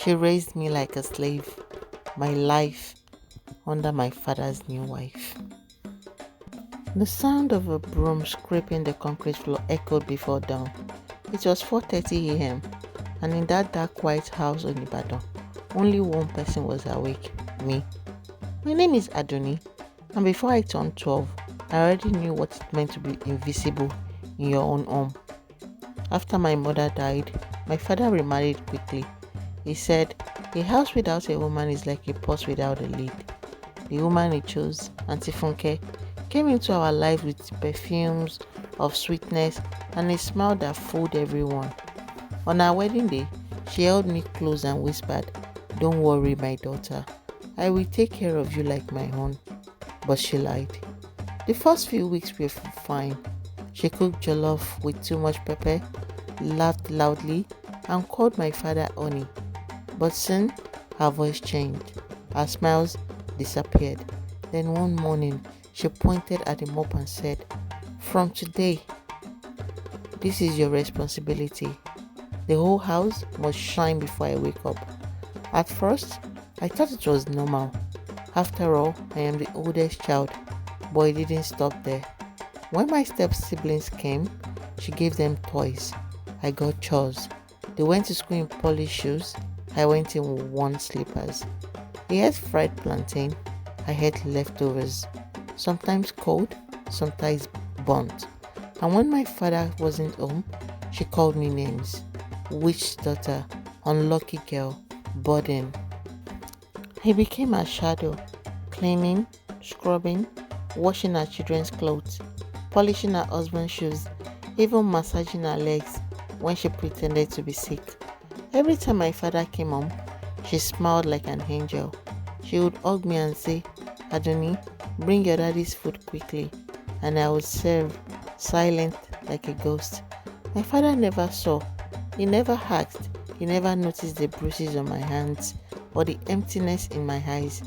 She raised me like a slave, my life under my father's new wife. The sound of a broom scraping the concrete floor echoed before dawn. It was 4:30 a.m. and in that dark white house in Ibadan, only one person was awake, me. My name is Adoni, and before I turned 12, I already knew what it meant to be invisible in your own home. After my mother died, my father remarried quickly. He said, "A house without a woman is like a pot without a lid." The woman he chose, Auntie Funke, came into our lives with perfumes of sweetness and a smile that fooled everyone. On our wedding day, she held me close and whispered, "Don't worry, my daughter. I will take care of you like my own." But she lied. The first few weeks were fine. She cooked jollof with too much pepper, laughed loudly, and called my father honey. But soon, her voice changed. Her smiles disappeared. Then one morning, she pointed at the mop and said, "From today, this is your responsibility. The whole house must shine before I wake up." At first, I thought it was normal. After all, I am the oldest child, but it didn't stop there. When my step siblings came, she gave them toys. I got chores. They went to school in polished shoes. I went in worn slippers. They ate fried plantain. I ate leftovers. Sometimes cold, sometimes burnt. And when my father wasn't home, she called me names. Witch daughter, unlucky girl, burden. I became her shadow, cleaning, scrubbing, washing her children's clothes, polishing her husband's shoes, even massaging her legs when she pretended to be sick. Every time my father came home, she smiled like an angel. She would hug me and say, "Adoni, bring your daddy's food quickly," and I would serve, silent like a ghost. My father never saw. He never asked. He never noticed the bruises on my hands or the emptiness in my eyes.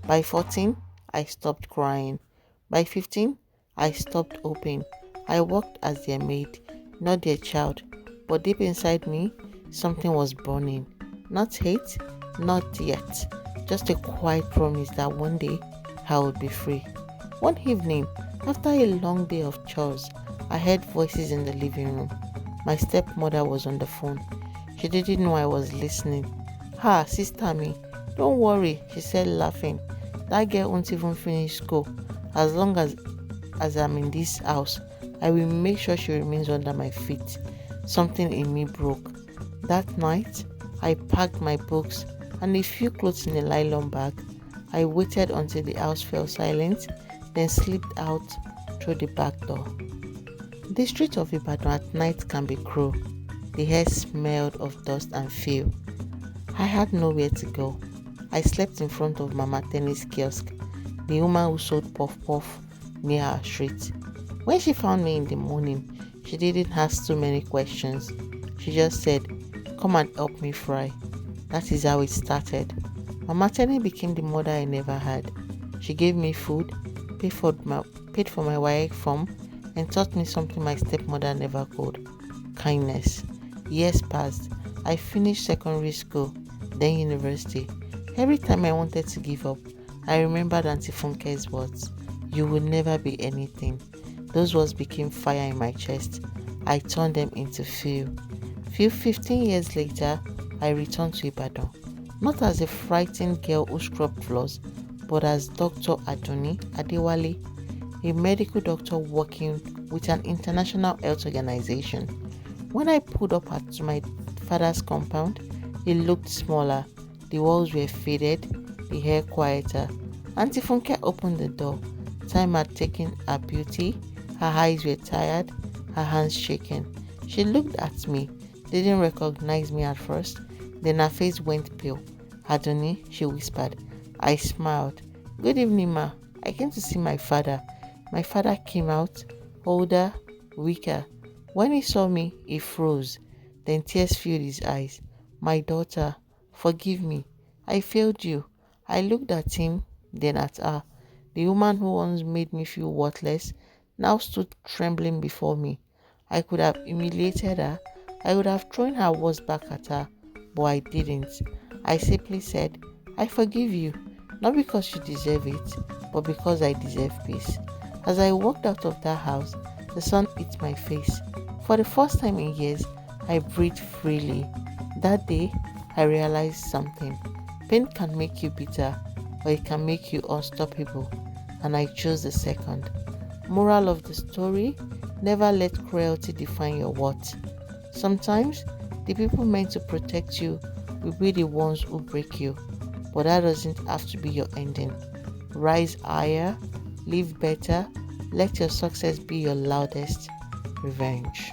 By 14, I stopped crying. By 15, I stopped hoping. I worked as their maid, not their child. But deep inside me, something was burning. Not hate, not yet. Just a quiet promise that one day I would be free. One evening, after a long day of chores, I heard voices in the living room. My stepmother was on the phone. She didn't know I was listening. "Ha, sister me, don't worry," she said laughing. "That girl won't even finish school. As long as I'm in this house, I will make sure she remains under my feet." Something in me broke. That night, I packed my books and a few clothes in a nylon bag. I waited until the house fell silent, then slipped out through the back door. The streets of Ibadan at night can be cruel. The air smelled of dust and fuel. I had nowhere to go. I slept in front of Mama Tenny's kiosk, the woman who sold puff puff near our street. When she found me in the morning, she didn't ask too many questions. She just said, "Come and help me fry." That is how it started. Mama Tenny became the mother I never had. She gave me food, paid for my WAEC form, and taught me something my stepmother never could: kindness. Years passed. I finished secondary school, then university. Every time I wanted to give up, I remembered Auntie Funke's words: "You will never be anything." Those words became fire in my chest. I turned them into fuel. 15 years later, I returned to Ibadan. Not as a frightened girl who scrubbed floors, but as Dr. Adoni Adewale, a medical doctor working with an international health organization. When I pulled up at my father's compound, it looked smaller. The walls were faded, the hair quieter. Auntie Funke opened the door. Time had taken her beauty. Her eyes were tired, her hands shaking. She looked at me, didn't recognize me at first. Then her face went pale. "Adoni," she whispered. I smiled. "Good evening, ma. I came to see my father." My father came out, older, weaker. When he saw me, he froze. Then tears filled his eyes. "My daughter, forgive me. I failed you." I looked at him, then at her. The woman who once made me feel worthless now stood trembling before me. I could have humiliated her. I would have thrown her words back at her, but I didn't. I simply said, I forgive you, not because you deserve it, but because I deserve peace. As I walked out of that house, the sun hit my face. For the first time in years, I breathed freely. That day, I realized something. Pain can make you bitter, or it can make you unstoppable. And I chose the second. Moral of the story: never let cruelty define your worth. Sometimes, the people meant to protect you will be the ones who break you, but that doesn't have to be your ending. Rise higher, live better, let your success be your loudest revenge.